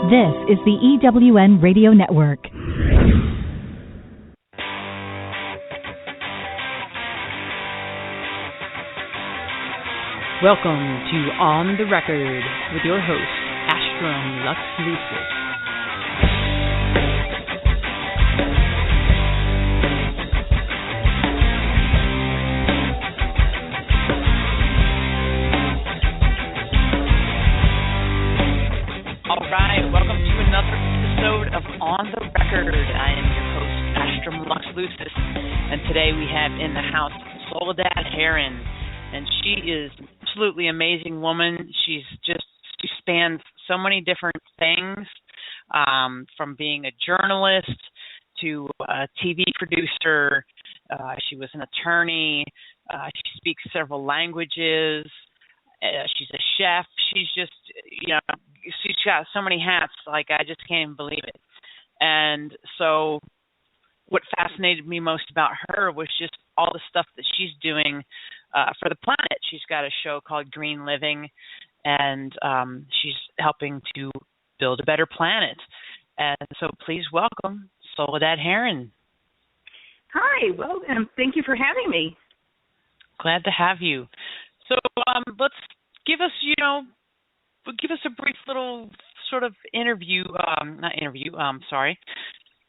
This is the EWN Radio Network. Welcome to On the Record with your host, Astrum Lux Lucis. All right, welcome to another episode of On the Record. I am your host, Astrum Lux Lucis, and today we have in the house Soledad Haren, and she is an absolutely amazing woman. She spans so many different things, from being a journalist to a TV producer. She was an attorney. She speaks several languages. She's a chef. She's just, she's got so many hats, like I just can't even believe it. And so what fascinated me most about her was just all the stuff that she's doing for the planet. She's got a show called Green Living, and she's helping to build a better planet. And so please welcome Soledad Haren. Hi, well, thank you for having me. Glad to have you. So let's give us a brief little sort of interview,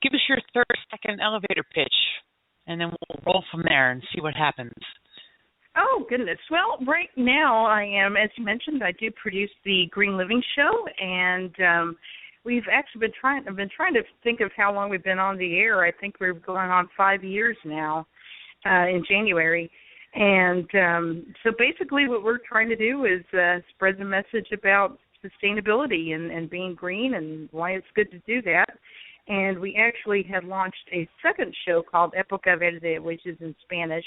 Give us your 30-second elevator pitch, and then we'll roll from there and see what happens. Oh, goodness. Well, right now I am, as you mentioned, I do produce the Green Living Show, and we've actually I've been trying to think of how long we've been on the air. I think we're going on 5 years now in January. And so basically what we're trying to do is spread the message about sustainability and being green and why it's good to do that. And we actually had launched a second show called Época Verde, which is in Spanish.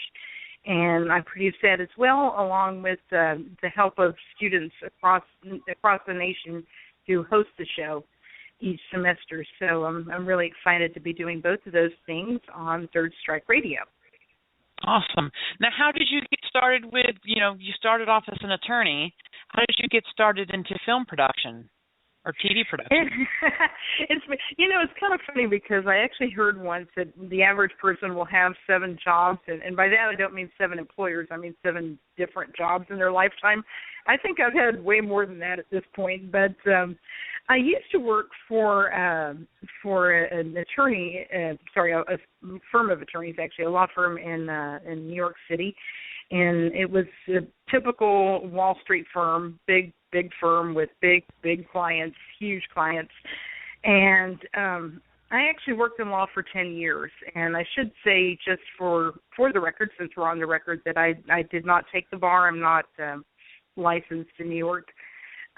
And I produce that as well, along with the help of students across the nation who host the show each semester. So I'm really excited to be doing both of those things on Third Strike Radio. Awesome. Now, how did you get started with, you started off as an attorney. How did you get started into film production or TV production? It's kind of funny because I actually heard once that the average person will have 7 jobs, and by that I don't mean 7 employers. I mean 7 different jobs in their lifetime. I think I've had way more than that at this point, but I used to work for an attorney, a firm of attorneys, actually, a law firm in New York City, and it was a typical Wall Street firm, big firm with big clients, huge clients, and I actually worked in law for 10 years, and I should say, just for the record, since we're on the record, that I did not take the bar. I'm not licensed in New York.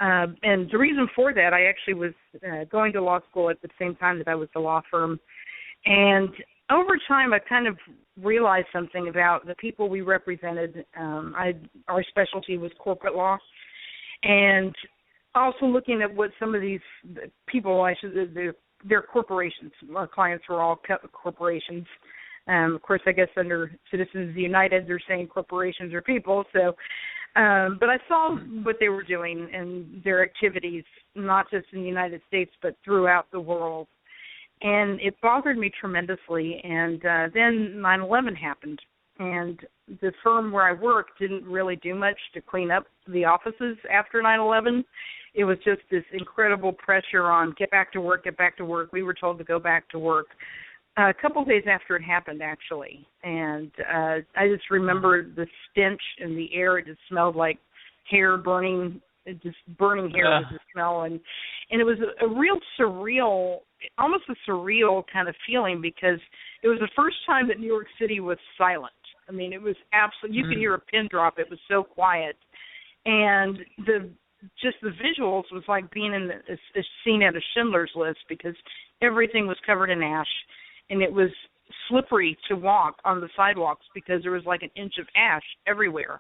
And the reason for that, I actually was going to law school at the same time that I was a law firm. And over time, I kind of realized something about the people we represented. Our specialty was corporate law. And also looking at what some of these people, their corporations, our clients were all corporations. Of course, I guess under Citizens United, they're saying corporations are people. So, but I saw what they were doing and their activities, not just in the United States, but throughout the world. And it bothered me tremendously. And then 9/11 happened. And the firm where I worked didn't really do much to clean up the offices after 9/11. It was just this incredible pressure on get back to work, get back to work. We were told to go back to work. A couple of days after it happened, actually, and I just remember the stench in the air. It just smelled like hair burning, just burning hair was the smell, and it was a real surreal, almost a surreal kind of feeling because it was the first time that New York City was silent. I mean, it was absolutely, you could hear a pin drop. It was so quiet, and the visuals was like being in a scene at a Schindler's List because everything was covered in ash. And it was slippery to walk on the sidewalks because there was like an inch of ash everywhere.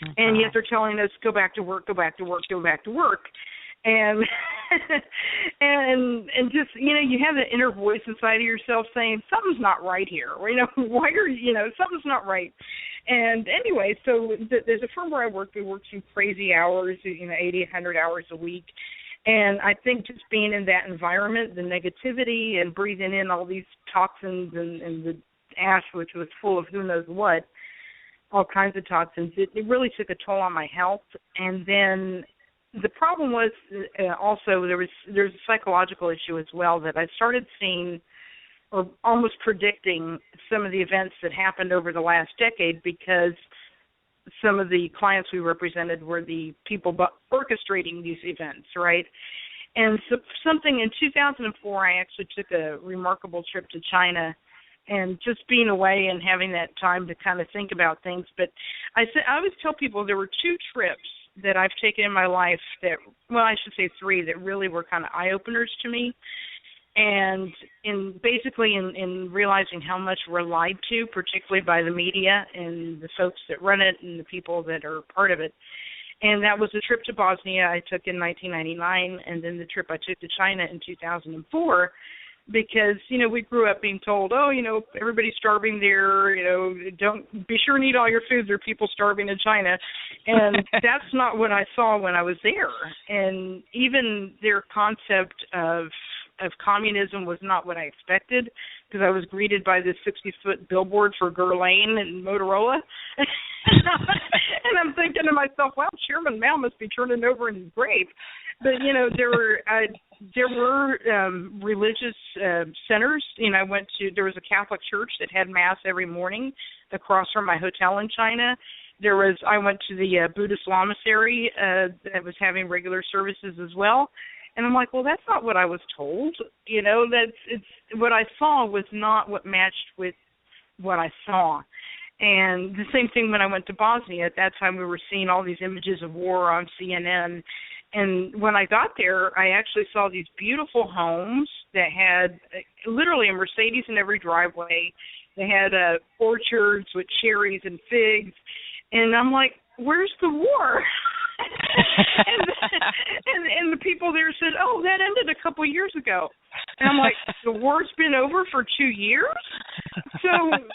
Okay. And yet they're telling us, go back to work, go back to work, go back to work. And and just, you have the inner voice inside of yourself saying, something's not right here. Or, why are, something's not right. And anyway, so there's a firm where I work. We work some crazy hours, 80, 100 hours a week. And I think just being in that environment, the negativity and breathing in all these toxins and the ash, which was full of who knows what, all kinds of toxins, it really took a toll on my health. And then the problem was also there's a psychological issue as well, that I started seeing or almost predicting some of the events that happened over the last decade, because some of the clients we represented were the people orchestrating these events, right? And so something in 2004, I actually took a remarkable trip to China, and just being away and having that time to kind of think about things. But I always tell people there were two trips that I've taken in my life that, well, I should say three, that really were kind of eye-openers to me. And in realizing how much we're lied to, particularly by the media and the folks that run it and the people that are part of it. And that was the trip to Bosnia I took in 1999, and then the trip I took to China in 2004, because, we grew up being told, everybody's starving there, don't be sure and eat all your food, there are people starving in China. And that's not what I saw when I was there. And even their concept of communism was not what I expected, because I was greeted by this 60-foot billboard for Guerlain and Motorola. And I'm thinking to myself, wow, Chairman Mao must be turning over in his grave. But, there were religious centers. There was a Catholic church that had Mass every morning across from my hotel in China. I went to the Buddhist lamasery that was having regular services as well. And I'm like, well, that's not what I was told. It's what I saw was not what matched with what I saw. And the same thing when I went to Bosnia. At that time, we were seeing all these images of war on CNN. And when I got there, I actually saw these beautiful homes that had literally a Mercedes in every driveway. They had orchards with cherries and figs. And I'm like, where's the war? and the people there said, oh, that ended a couple years ago. And I'm like, the war's been over for 2 years? So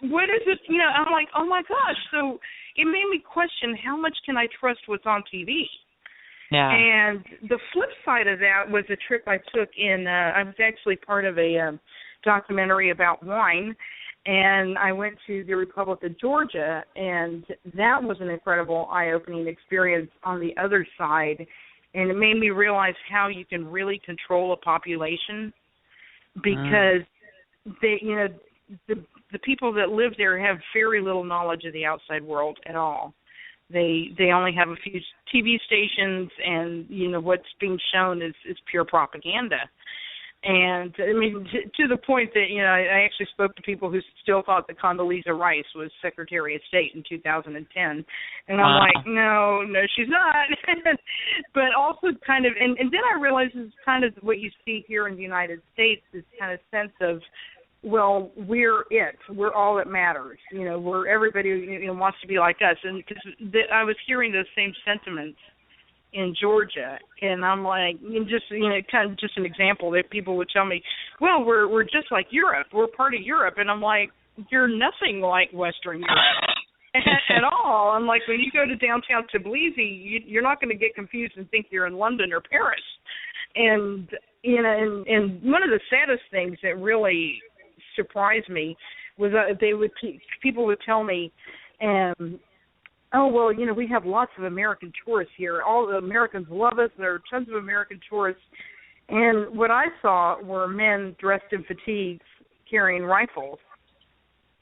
what is it? I'm like, oh, my gosh. So it made me question, how much can I trust what's on TV? Yeah. And the flip side of that was a trip I took I was actually part of a documentary about wine, and I went to the Republic of Georgia, and that was an incredible eye-opening experience on the other side, and it made me realize how you can really control a population, because the people that live there have very little knowledge of the outside world at all. They only have a few TV stations, and what's being shown is pure propaganda. And I mean, to the point that I actually spoke to people who still thought that Condoleezza Rice was Secretary of State in 2010, and I'm like, no, she's not. But also kind of, and then I realized it's kind of what you see here in the United States, this kind of sense of, well, we're all that matters. We're everybody wants to be like us, and because I was hearing those same sentiments in Georgia, and I'm like, kind of just an example that people would tell me, well, we're just like Europe, we're part of Europe, and I'm like, you're nothing like Western Europe at all. I'm like, when you go to downtown Tbilisi, you're not going to get confused and think you're in London or Paris. And and one of the saddest things that really surprised me was people would tell me, oh, well, we have lots of American tourists here. All the Americans love us. There are tons of American tourists. And what I saw were men dressed in fatigues carrying rifles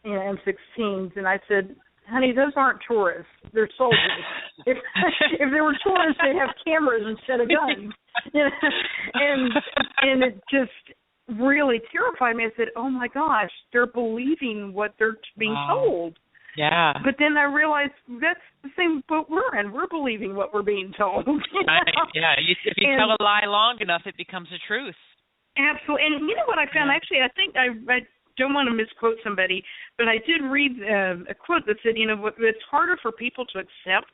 and M16s. And I said, honey, those aren't tourists. They're soldiers. If they were tourists, they'd have cameras instead of guns. And it just really terrified me. I said, oh, my gosh, they're believing what they're being told. Yeah. But then I realized that's the same boat we're in. We're believing what we're being told. Yeah. If you tell a lie long enough, it becomes a truth. Absolutely. And you know what I found? Yeah. Actually, I think I don't want to misquote somebody, but I did read a quote that said, what's harder for people to accept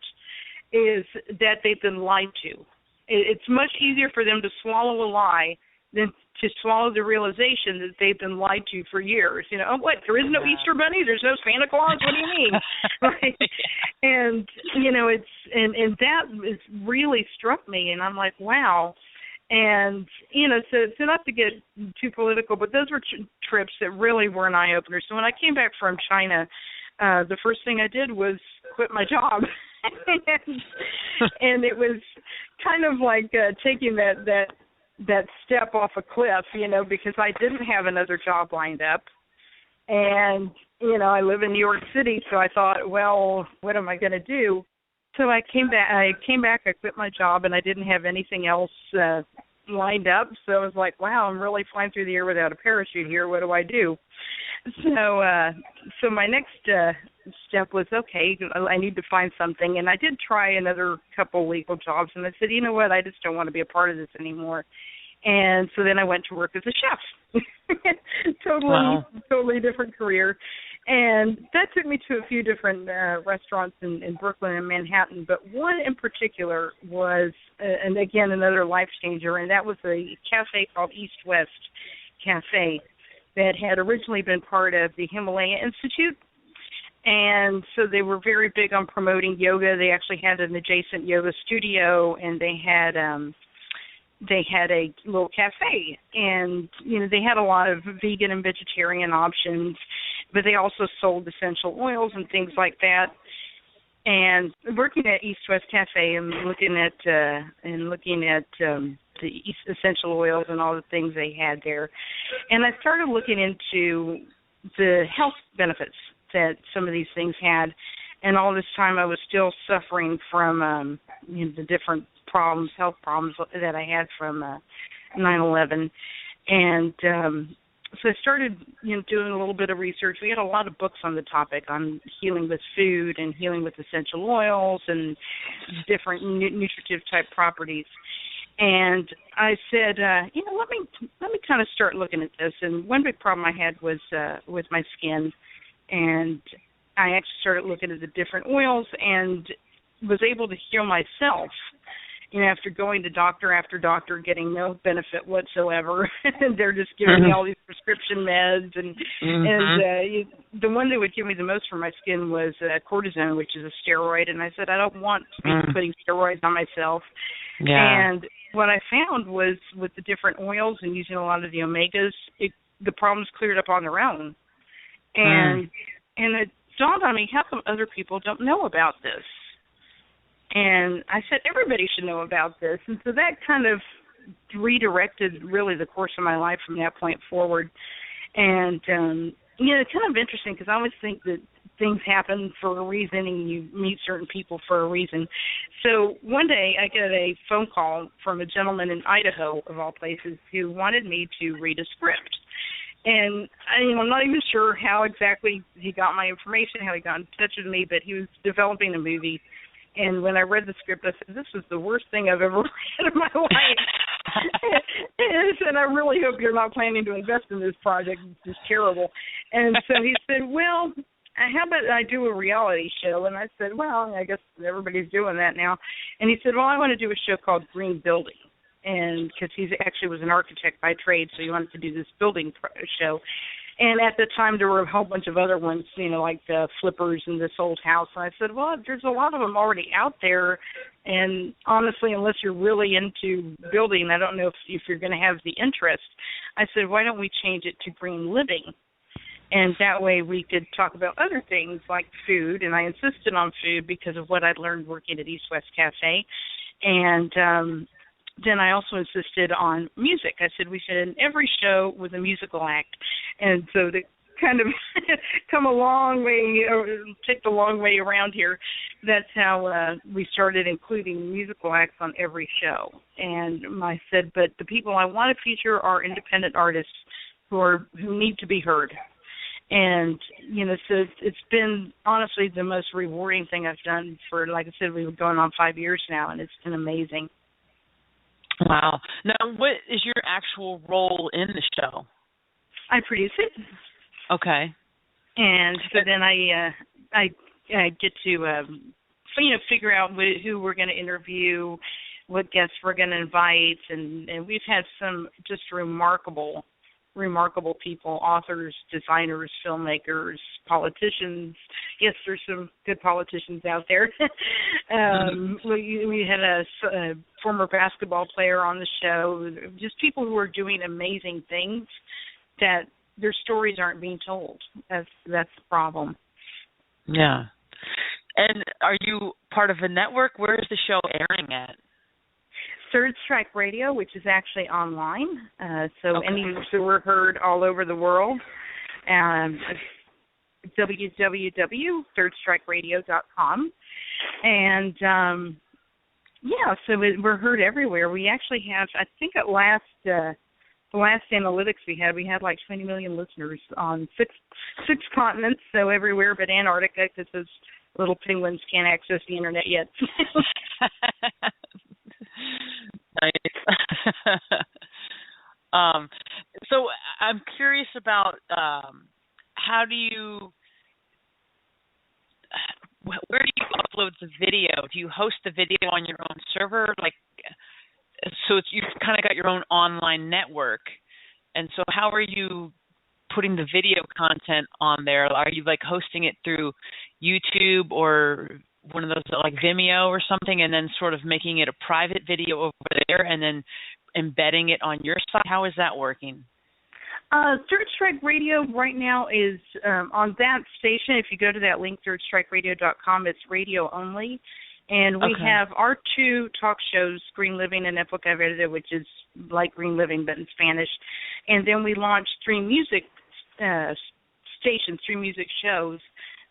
is that they've been lied to. It's much easier for them to swallow a lie than to swallow the realization that they've been lied to for years. Oh, what, there is no Easter Bunny? There's no Santa Claus? What do you mean? Right? And, it's, and that really struck me, and I'm like, wow. And, so not to get too political, but those were trips that really were an eye-opener. So when I came back from China, the first thing I did was quit my job. and it was kind of like taking that step off a cliff, because I didn't have another job lined up. And, I live in New York City, so I thought, well, what am I going to do? So I came back, I quit my job, and I didn't have anything else lined up. So I was like, wow, I'm really flying through the air without a parachute here. What do I do? So my next step was, okay, I need to find something. And I did try another couple legal jobs, and I said, you know what, I just don't want to be a part of this anymore. And so then I went to work as a chef. Totally different career. And that took me to a few different restaurants in Brooklyn and Manhattan, but one in particular was, and again, another life changer, and that was a cafe called East West Cafe that had originally been part of the Himalaya Institute. And so they were very big on promoting yoga. They actually had an adjacent yoga studio, and they had a little cafe, and they had a lot of vegan and vegetarian options, but they also sold essential oils and things like that. And working at East West Cafe and looking at the essential oils and all the things they had there, and I started looking into the health benefits that some of these things had. And all this time I was still suffering from the different health problems that I had from 9/11. And so I started doing a little bit of research. We had a lot of books on the topic on healing with food and healing with essential oils and different nutritive type properties. And I said, let me kind of start looking at this. And one big problem I had was with my skin, and I actually started looking at the different oils and was able to heal myself, after going to doctor after doctor, getting no benefit whatsoever. They're just giving me all these prescription meds. And the one that would give me the most for my skin was cortisone, which is a steroid. And I said, I don't want to be putting steroids on myself. Yeah. And what I found was with the different oils and using a lot of the omegas, the problems cleared up on their own. And it dawned on me, how come other people don't know about this? And I said, everybody should know about this. And so that kind of redirected really the course of my life from that point forward. And, it's kind of interesting because I always think that things happen for a reason and you meet certain people for a reason. So one day I get a phone call from a gentleman in Idaho, of all places, who wanted me to read a script. And I'm not even sure how exactly he got my information, how he got in touch with me, but he was developing a movie. And when I read the script, I said, this was the worst thing I've ever read in my life. And I really hope you're not planning to invest in this project. It's just terrible. And so he said, well, how about I do a reality show? And I said, well, I guess everybody's doing that now. And he said, well, I want to do a show called Green Building. And because he actually was an architect by trade, so he wanted to do this building show. And at the time, there were a whole bunch of other ones, like the Flippers and This Old House. And I said, well, there's a lot of them already out there. And honestly, unless you're really into building, I don't know if you're going to have the interest. I said, why don't we change it to Green Living? And that way we could talk about other things like food. And I insisted on food because of what I'd learned working at East West Cafe. And then I also insisted on music. I said we should end every show with a musical act. And so to kind of come a long way, or take the long way around here, that's how we started including musical acts on every show. And I said, but the people I want to feature are independent artists who need to be heard. And, so it's been honestly the most rewarding thing I've done for, like I said, we've been going on 5 years now, and it's been amazing. Wow. Now, what is your actual role in the show? I produce it. Okay. And so then I get to, figure out who we're going to interview, what guests we're going to invite, and we've had some just remarkable people, authors, designers, filmmakers, politicians, Yes, there's some good politicians out there. We had a former basketball player on the show, just people who are doing amazing things that their stories aren't being told. That's the problem. Yeah. And are you part of a network? Where is the show airing at? Third Strike Radio, which is actually online. So we're heard all over the world. www.thirdstrikeradio.com. And, so we're heard everywhere. We actually have, I think at the last analytics we had like 20 million listeners on six continents, so everywhere but Antarctica, because those little penguins can't access the internet yet. Nice. So I'm curious about where do you upload the video? Do you host the video on your own server? So you've kind of got your own online network. And so how are you putting the video content on there? Are you hosting it through YouTube or one of those like Vimeo or something, and then sort of making it a private video over there and then embedding it on your site? How is that working? Third Strike Radio right now is on that station. If you go to that link, thirdstrikeradio.com, it's radio only. And we have our two talk shows, Green Living and Época Verde, which is like Green Living but in Spanish. And then we launched three music stations, three music shows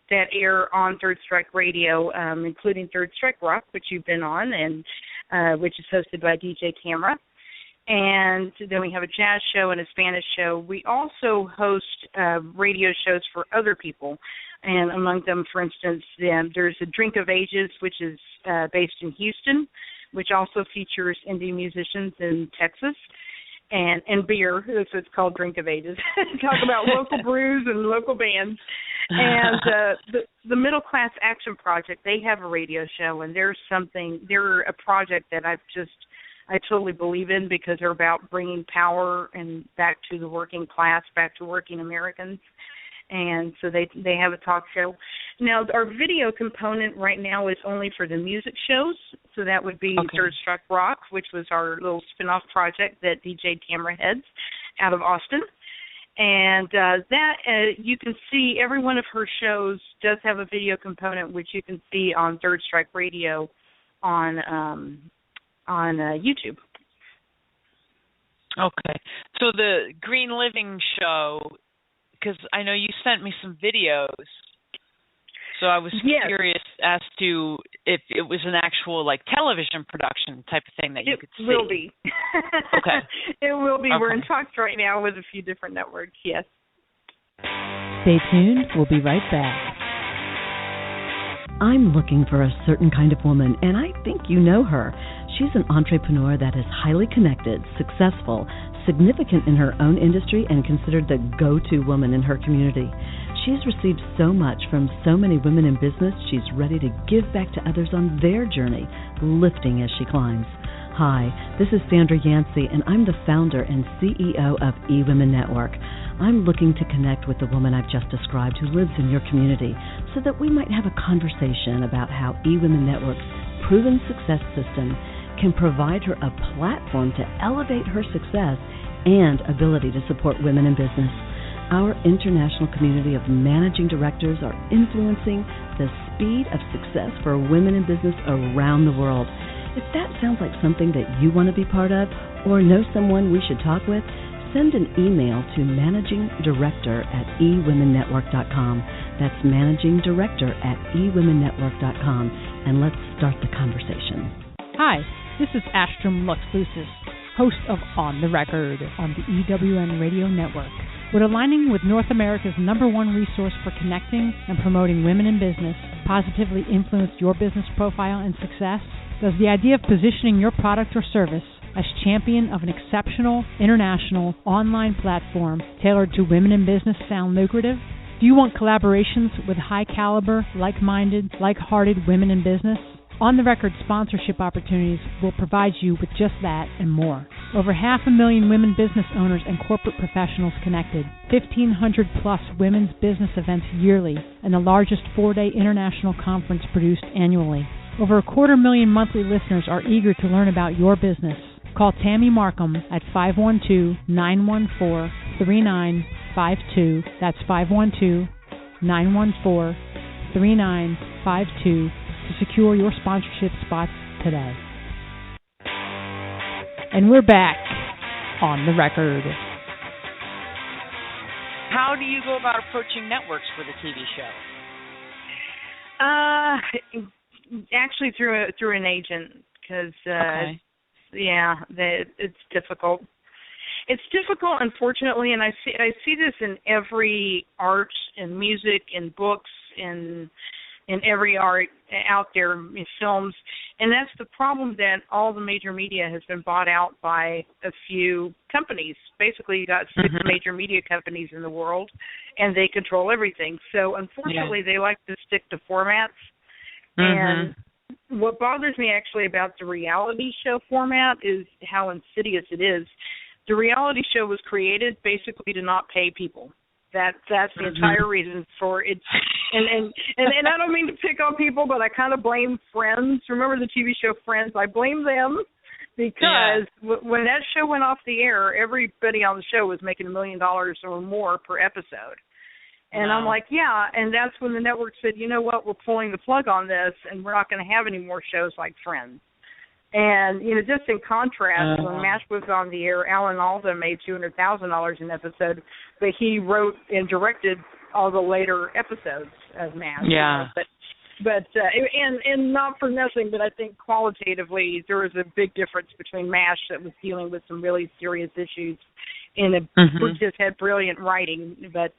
that air on Third Strike Radio, including Third Strike Rock, which you've been on, and which is hosted by DJ Tamara. And then we have a jazz show and a Spanish show. We also host radio shows for other people. And among them, for instance, there's a Drink of Ages, which is based in Houston, which also features indie musicians in Texas, and beer. So it's called Drink of Ages. Talk about local brews and local bands. And the Middle Class Action Project, they have a radio show, and they're a project that I totally believe in, because they're about bringing power and back to the working class, back to working Americans. And so they have a talk show. Now, our video component right now is only for the music shows. So that would be Third Strike Rock, which was our little spin-off project that DJ Tamara heads out of Austin. And you can see every one of her shows does have a video component, which you can see on Third Strike Radio on YouTube. Okay. So the Green Living show, because I know you sent me some videos, so I was curious as to if it was an actual television production type of thing that you could see. It will be. Okay. It will be. Okay. We're in talks right now with a few different networks, yes. Stay tuned. We'll be right back. I'm looking for a certain kind of woman, and I think you know her. She's an entrepreneur that is highly connected, successful, significant in her own industry, and considered the go-to woman in her community. She's received so much from so many women in business, she's ready to give back to others on their journey, lifting as she climbs. Hi, this is Sandra Yancey, and I'm the founder and CEO of eWomen Network. I'm looking to connect with the woman I've just described who lives in your community so that we might have a conversation about how eWomen Network's proven success system can provide her a platform to elevate her success and ability to support women in business. Our international community of managing directors are influencing the speed of success for women in business around the world. If that sounds like something that you want to be part of or know someone we should talk with, send an email to managingdirector@ewomennetwork.com. That's managingdirector@ewomennetwork.com, and let's start the conversation. Hi, this is Astrum Lux Lucis, host of On the Record on the EWN Radio Network. Would aligning with North America's #1 resource for connecting and promoting women in business positively influence your business profile and success? Does the idea of positioning your product or service as champion of an exceptional international online platform tailored to women in business sound lucrative? Do you want collaborations with high-caliber, like-minded, like-hearted women in business? On the Record sponsorship opportunities will provide you with just that and more. Over 500,000 women business owners and corporate professionals connected, 1,500 plus women's business events yearly, and the largest 4-day international conference produced annually. Over 250,000 monthly listeners are eager to learn about your business. Call Tammy Markham at 512-914-3952. That's 512-914-3952 to secure your sponsorship spots today. And we're back on the record. How do you go about approaching networks for the TV show? Actually through an agent, because it's difficult. It's difficult, unfortunately, and I see this in every art, in music, in books, in every art out there, in films, and that's the problem, that all the major media has been bought out by a few companies. Basically, you got 6 major media companies in the world, and they control everything. So, unfortunately, they like to stick to formats. And what bothers me actually about the reality show format is how insidious it is. The reality show was created basically to not pay people. That's the entire reason for it. And I don't mean to pick on people, but I kind of blame Friends. Remember the TV show Friends? I blame them because when that show went off the air, everybody on the show was making $1 million or more per episode. And I'm like, and that's when the network said, you know what, we're pulling the plug on this, and we're not going to have any more shows like Friends. And, just in contrast, when MASH was on the air, Alan Alda made $200,000 an episode, but he wrote and directed all the later episodes of MASH. Yeah. But and not for nothing, but I think qualitatively there was a big difference between MASH that was dealing with some really serious issues in a book just had brilliant writing. But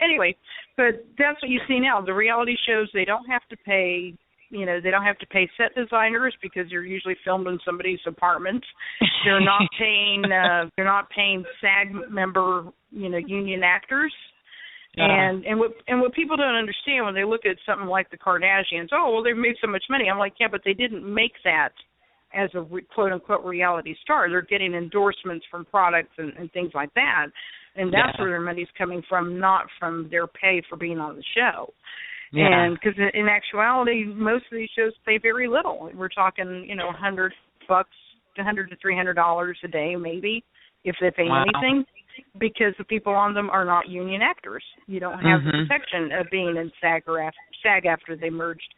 anyway, but that's what you see now. The reality shows, they don't have to pay. They don't have to pay set designers because they're usually filmed in somebody's apartment. They're not paying. They're not paying SAG member, union actors. And what people don't understand when they look at something like the Kardashians, they've made so much money. I'm like, but they didn't make that as a quote unquote reality star. They're getting endorsements from products and things like that, and that's where their money's coming from, not from their pay for being on the show. And because in actuality, most of these shows pay very little. We're talking, $100 to $300 a day, maybe, if they pay anything, because the people on them are not union actors. You don't have the protection of being in SAG after they merged.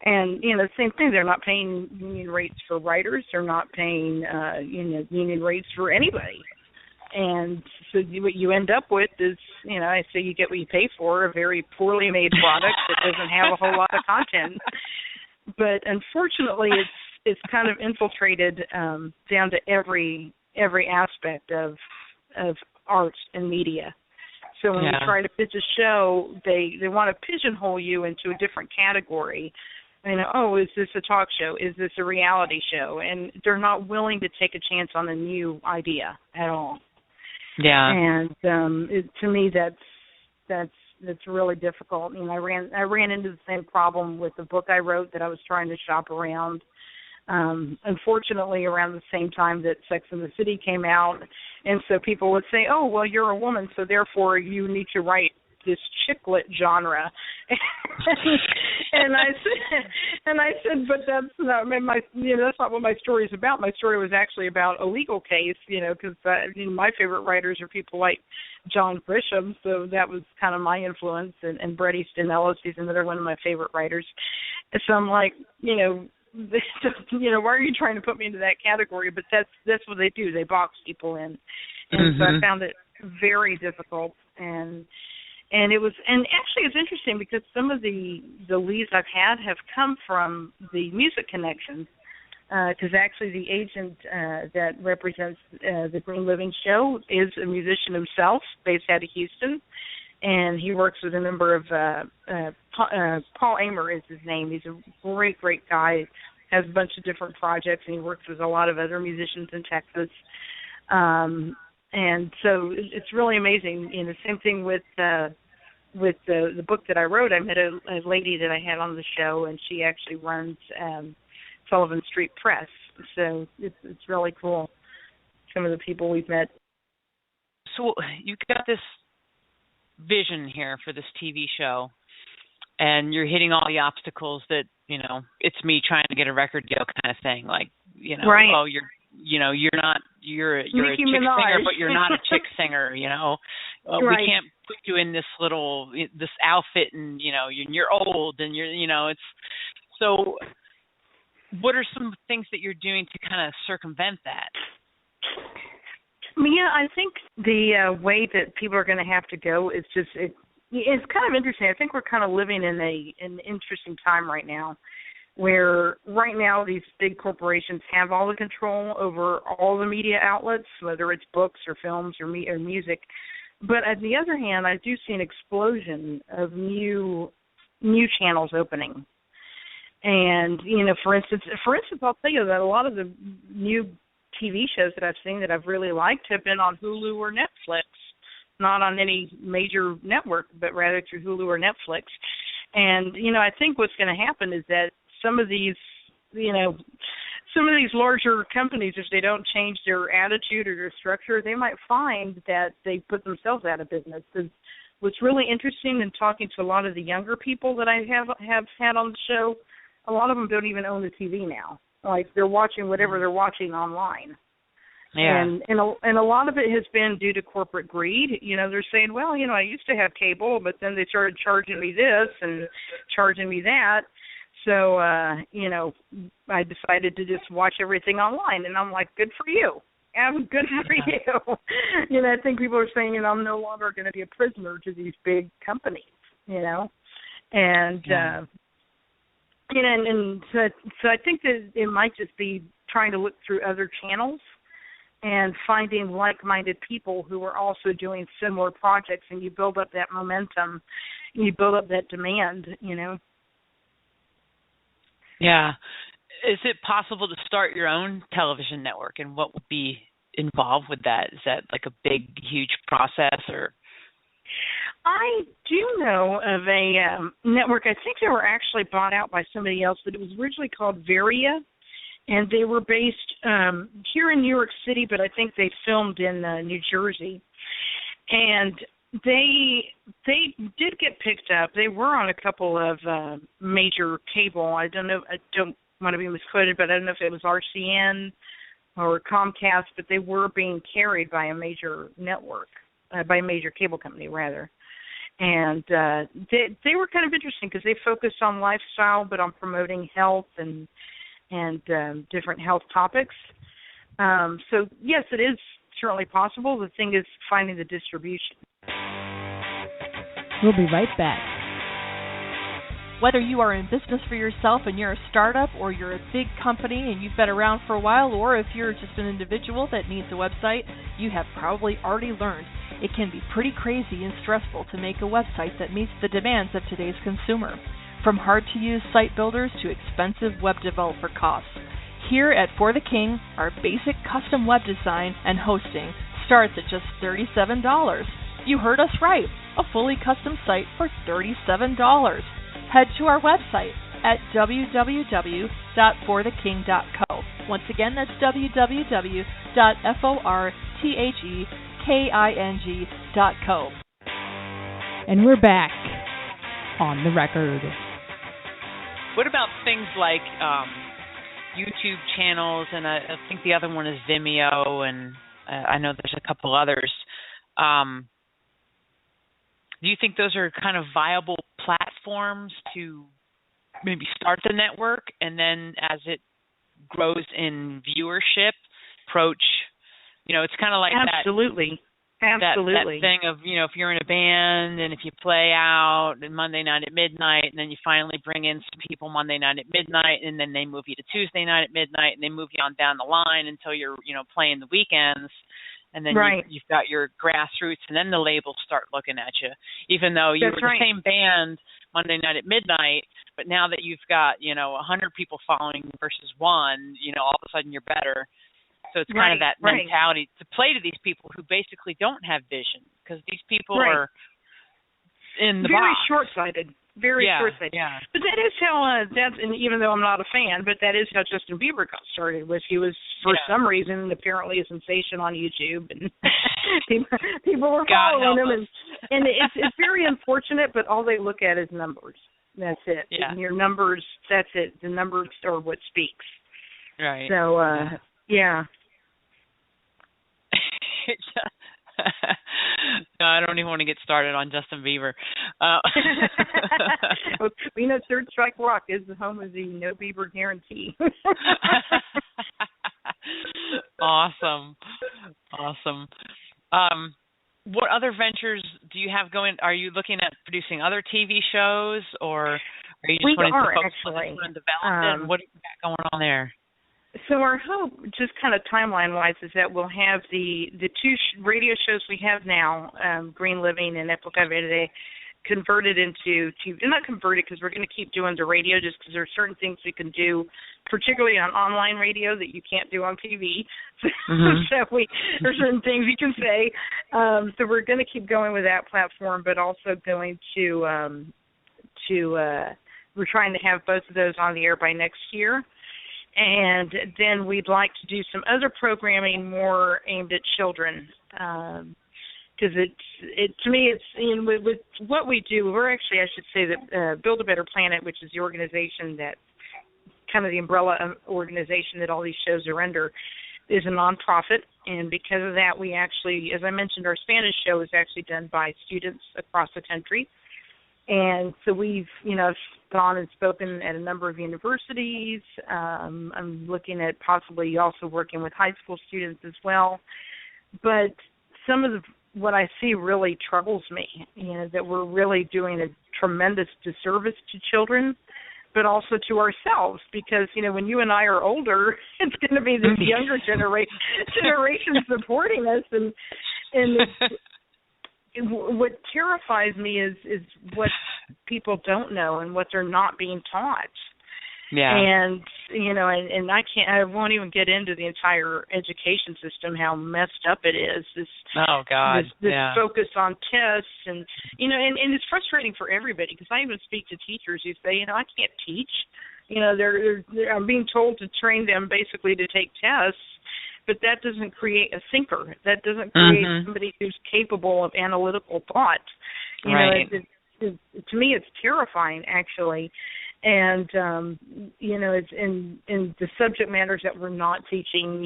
And, the same thing, they're not paying union rates for writers. They're not paying, union rates for anybody. And so what you end up with is, I say you get what you pay for, a very poorly made product that doesn't have a whole lot of content. But unfortunately, it's kind of infiltrated down to every aspect of art and media. So when you try to pitch a show, they want to pigeonhole you into a different category. Is this a talk show? Is this a reality show? And they're not willing to take a chance on a new idea at all. Yeah. And to me, that's really difficult. I ran into the same problem with the book I wrote that I was trying to shop around. Unfortunately, around the same time that Sex and the City came out, and so people would say, "Oh, well, you're a woman, so therefore you need to write this chicklet genre." and I said, but that's not that's not what my story is about. My story was actually about a legal case, because my favorite writers are people like John Grisham, so that was kind of my influence, and Bret Easton Ellis, he's another one of my favorite writers. And so I'm like, why are you trying to put me into that category? But that's what they do. They box people in, and so I found it very difficult. And actually it's interesting because some of the leads I've had have come from the music connections. Because actually the agent that represents the Green Living Show is a musician himself, based out of Houston, and he works with a number of Paul Amer is his name. He's a great guy. Has a bunch of different projects, and he works with a lot of other musicians in Texas. And so it's really amazing. Same thing with the book that I wrote. I met a lady that I had on the show, and she actually runs Sullivan Street Press. So it's really cool. some of the people we've met. So you've got this vision here for this TV show, and you're hitting all the obstacles that, it's me trying to get a record deal kind of thing. Like, right. Oh, you're a chick singer, but you're not a chick singer, Right. We can't put you in this outfit, and, you're old, and it's so. What are some things that you're doing to kind of circumvent that? Yeah, I think the way that people are going to have to go is just it's kind of interesting. I think we're kind of living in an interesting time right now, where right now these big corporations have all the control over all the media outlets, whether it's books or films or music. But on the other hand, I do see an explosion of new channels opening. And, for instance, I'll tell you that a lot of the new TV shows that I've seen that I've really liked have been on Hulu or Netflix, not on any major network, but rather through Hulu or Netflix. And, I think what's going to happen is that some of these larger companies, if they don't change their attitude or their structure, they might find that they put themselves out of business. Because what's really interesting in talking to a lot of the younger people that I have had on the show, a lot of them don't even own the TV now. Like, they're watching whatever they're watching online. Yeah. And a lot of it has been due to corporate greed. They're saying, well, I used to have cable, but then they started charging me this and charging me that. So, I decided to just watch everything online. And I'm like, good for you. Good for you. I think people are saying, I'm no longer going to be a prisoner to these big companies, And, so I think that it might just be trying to look through other channels and finding like-minded people who are also doing similar projects, and you build up that momentum, and you build up that demand, Yeah. Is it possible to start your own television network, and what would be involved with that? Is that like a big, huge process, or? I do know of a network. I think they were actually bought out by somebody else, but it was originally called Varia, and they were based here in New York City, but I think they filmed in New Jersey. And they did get picked up. They were on a couple of major cable. I don't want to be misquoted, but I don't know if it was RCN or Comcast, but they were being carried by a major network, by a major cable company, rather. And they were kind of interesting because they focused on lifestyle, but on promoting health and different health topics. So, yes, it is certainly possible. The thing is finding the distribution. We'll be right back. Whether you are in business for yourself and you're a startup, or you're a big company and you've been around for a while, or if you're just an individual that needs a website, you have probably already learned it can be pretty crazy and stressful to make a website that meets the demands of today's consumer. From hard-to-use site builders to expensive web developer costs. Here at For the King, our basic custom web design and hosting starts at just $37. You heard us right, a fully custom site for $37. Head to our website at www.fortheking.co. Once again, that's www.fortheking.co. And we're back on the record. What about things like YouTube channels, and I think the other one is Vimeo, and I know there's a couple others. Do you think those are kind of viable platforms to maybe start the network, and then as it grows in viewership, approach, it's kind of like Absolutely. that thing of, if you're in a band and if you play out and Monday night at midnight, and then you finally bring in some people Monday night at midnight, and then they move you to Tuesday night at midnight, and they move you on down the line until you're, playing the weekends. And then right. you've got your grassroots, and then the labels start looking at you, even though you were the same band Monday night at midnight. But now that you've got, 100 people following versus one, all of a sudden you're better. So it's kind of that mentality to play to these people who basically don't have vision, because these people are in the very box. Short-sighted. very short-sighted. Yeah. But that is how and even though I'm not a fan, but that is how Justin Bieber got started. He was for some reason apparently a sensation on YouTube, and people were following him, and it's very unfortunate. But all they look at is numbers. That's it. Yeah. And your numbers. That's it. The numbers are what speaks. Right. So yeah. No, I don't even want to get started on Justin Bieber. We know Third Strike Rock is the home of the No Bieber guarantee. Awesome. What other ventures do you have going? Are you looking at producing other TV shows, or are you just wanting to focus on development? What do you got going on there? So our hope, just kind of timeline-wise, is that we'll have the two radio shows we have now, Green Living and Epoca Verde, converted into TV. Not converted because we're going to keep doing the radio just because there are certain things we can do, particularly on online radio, that you can't do on TV. So there's certain things you can say. So we're going to keep going with that platform, but also going to we're trying to have both of those on the air by next year. And then we'd like to do some other programming more aimed at children, because to me it's with what we do. We're actually, I should say that Build a Better Planet, which is the organization that kind of the umbrella organization that all these shows are under, is a nonprofit, and because of that, we actually, as I mentioned, our Spanish show is actually done by students across the country. And so we've, gone and spoken at a number of universities. I'm looking at possibly also working with high school students as well. But some of what I see really troubles me, that we're really doing a tremendous disservice to children, but also to ourselves, because, when you and I are older, it's going to be this younger generation supporting us, and what terrifies me is what people don't know and what they're not being taught. Yeah. And and I won't even get into the entire education system, how messed up it is. This focus on tests, and and it's frustrating for everybody, because I even speak to teachers who say, I can't teach. I'm being told to train them basically to take tests. But that doesn't create a thinker. That doesn't create somebody who's capable of analytical thought. Right. To me, it's terrifying, actually. And it's in the subject matters that we're not teaching.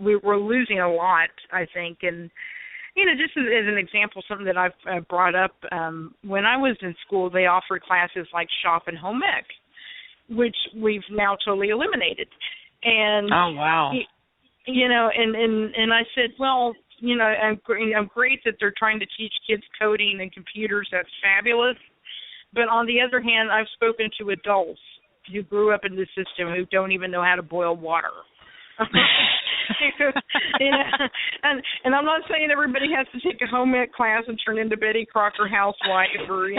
We're losing a lot, I think. And just as an example, something that I've brought up, when I was in school, they offered classes like shop and home ec, which we've now totally eliminated. And oh wow. And I said, well, I'm great that they're trying to teach kids coding and computers. That's fabulous. But on the other hand, I've spoken to adults who grew up in the system who don't even know how to boil water. And I'm not saying everybody has to take a home ec class and turn into Betty Crocker housewife, or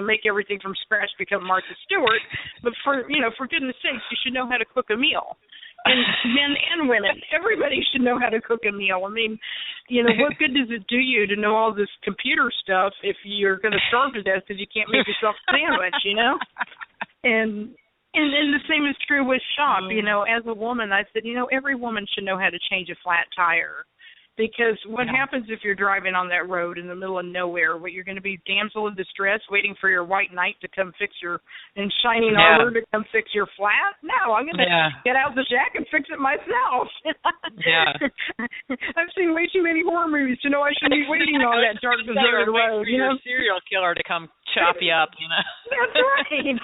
make everything from scratch, become Martha Stewart. But for goodness sakes, you should know how to cook a meal. And men and women, everybody should know how to cook a meal. I mean, what good does it do you to know all this computer stuff if you're going to starve to death because you can't make yourself a sandwich, And the same is true with shop. As a woman, I said, every woman should know how to change a flat tire. Because what happens if you're driving on that road in the middle of nowhere? What, you're going to be damsel in distress waiting for your white knight to come fix and shining armor to come fix your flat? No, I'm going to get out the jack and fix it myself. I've seen way too many horror movies to know I shouldn't be waiting on that dark, deserted road. Your serial killer to come chop you up, That's right.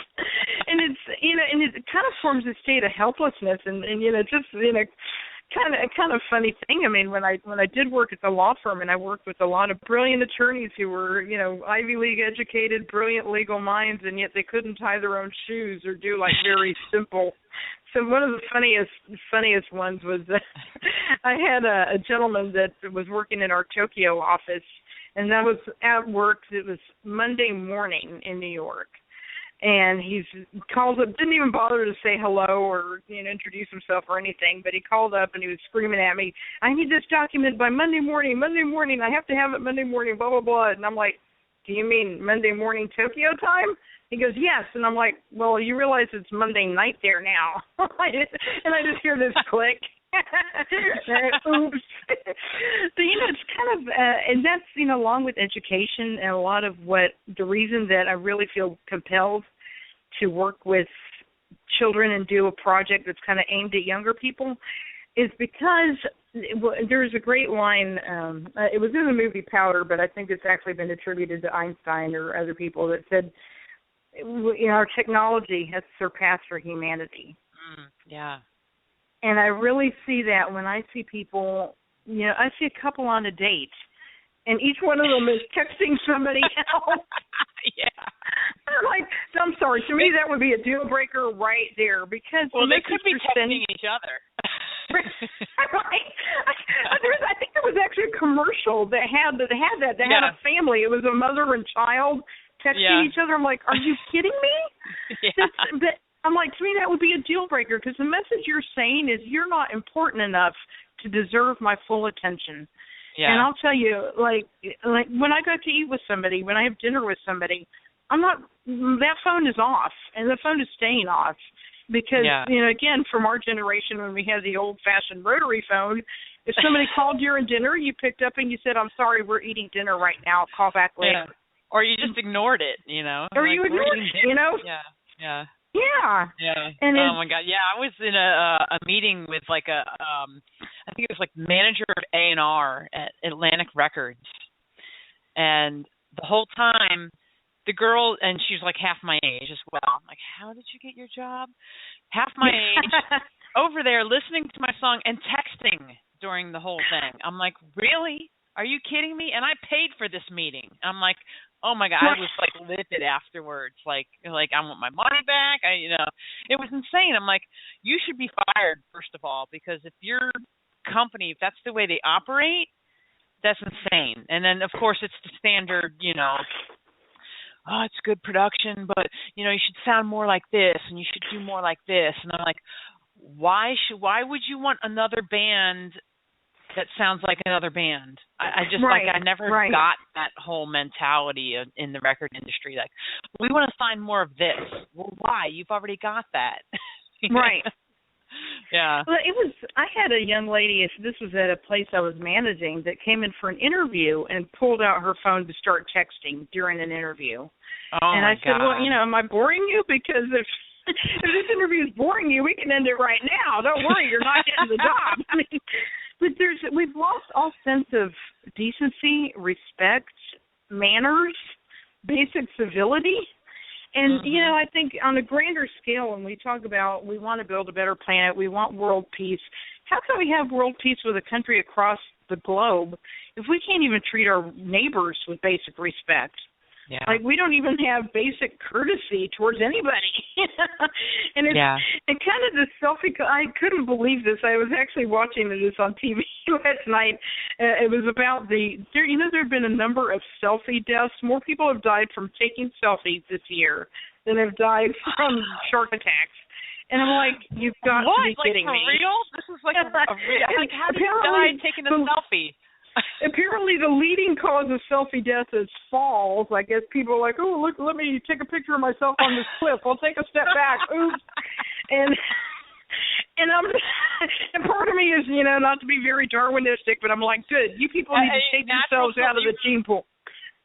And it's, and it kind of forms a state of helplessness, and kind of funny thing. I mean, when I did work at the law firm, and I worked with a lot of brilliant attorneys who were, Ivy League educated, brilliant legal minds, and yet they couldn't tie their own shoes or do very simple. So one of the funniest ones was I had a gentleman that was working in our Tokyo office, and that was at work. It was Monday morning in New York. And he's called up, didn't even bother to say hello or introduce himself or anything, but he called up and he was screaming at me, I need this document by Monday morning, I have to have it Monday morning, blah, blah, blah. And I'm like, do you mean Monday morning Tokyo time? He goes, yes. And I'm like, well, you realize it's Monday night there now. And I just hear this click. Oops. So, it's kind of, and that's, along with education and a lot of the reason that I really feel compelled to work with children and do a project that's kind of aimed at younger people is because there's a great line, it was in the movie Powder, but I think it's actually been attributed to Einstein or other people that said, our technology has surpassed our humanity. Yeah. And I really see that when I see people, I see a couple on a date, and each one of them is texting somebody else. Yeah. I'm sorry, to me that would be a deal breaker right there because they could be texting each other. Right. I think there was actually a commercial that had that. They had a family. It was a mother and child texting each other. I'm like, are you kidding me? But I'm like, to me that would be a deal breaker because the message you're saying is you're not important enough to deserve my full attention. Yeah. And I'll tell you, like when I go to eat with somebody, when I have dinner with somebody, that phone is off, and the phone is staying off. Because, again, from our generation when we had the old-fashioned rotary phone, if somebody called during dinner, you picked up and you said, I'm sorry, we're eating dinner right now. Call back later. Yeah. Or you just ignored it, Or you ignored it, Yeah. And oh, my God. Yeah, I was in a meeting with, I think it was, manager of A&R at Atlantic Records. And the whole time, the girl, and she's half my age as well. I'm like, how did you get your job? Half my age, over there listening to my song and texting during the whole thing. I'm like, really? Are you kidding me? And I paid for this meeting. I'm like, oh my God, I was livid afterwards. I want my money back. It was insane. I'm like, you should be fired, first of all, because if your company, if that's the way they operate, that's insane. And then, of course, it's the standard, oh, it's good production, but, you should sound more like this, and you should do more like this. And I'm like, why would you want another band that sounds like another band? I just, I never got that whole mentality in the record industry. We want to find more of this. Well, why? You've already got that. Right. Yeah. Well, I had a young lady, this was at a place I was managing, that came in for an interview and pulled out her phone to start texting during an interview. Oh, and I said, well, am I boring you? Because if this interview is boring you, we can end it right now. Don't worry, you're not getting the job. But we've lost all sense of decency, respect, manners, basic civility. And, I think on a grander scale, when we talk about we want to build a better planet, we want world peace, how can we have world peace with a country across the globe if we can't even treat our neighbors with basic respect? Yeah. We don't even have basic courtesy towards anybody. And it's kind of this selfie. I couldn't believe this. I was actually watching this on TV last night. It was about there have been a number of selfie deaths. More people have died from taking selfies this year than have died from shark attacks. And I'm like, you've got to be kidding me. For real? This is a real. How did you die taking a selfie? Apparently, the leading cause of selfie death is falls. I guess people are like, oh, look, let me take a picture of myself on this cliff. I'll take a step back. Oops. And part of me is, not to be very Darwinistic, but I'm like, good. You people need to take yourselves out of the gene pool.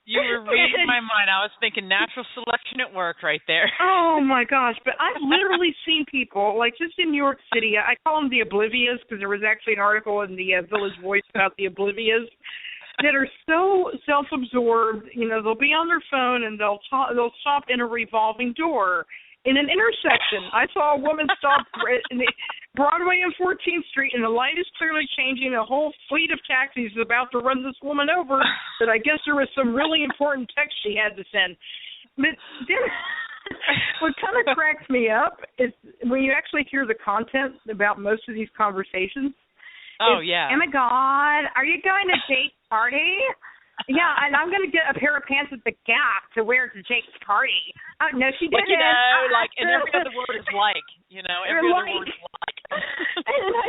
You were reading my mind. I was thinking natural selection at work right there. Oh, my gosh. But I've literally seen people, just in New York City, I call them the oblivious because there was actually an article in the Village Voice about the oblivious that are so self-absorbed. They'll be on their phone and they'll stop in a revolving door. In an intersection, I saw a woman stop in the Broadway and 14th Street, and the light is clearly changing. A whole fleet of taxis is about to run this woman over, but I guess there was some really important text she had to send. But then what kind of cracks me up is when you actually hear the content about most of these conversations. Oh, yeah. Oh, my God, are you going to Jake's party? Yeah, and I'm going to get a pair of pants at the Gap to wear to Jake's party. Oh, no, she didn't. And every other word is like, every other word is like.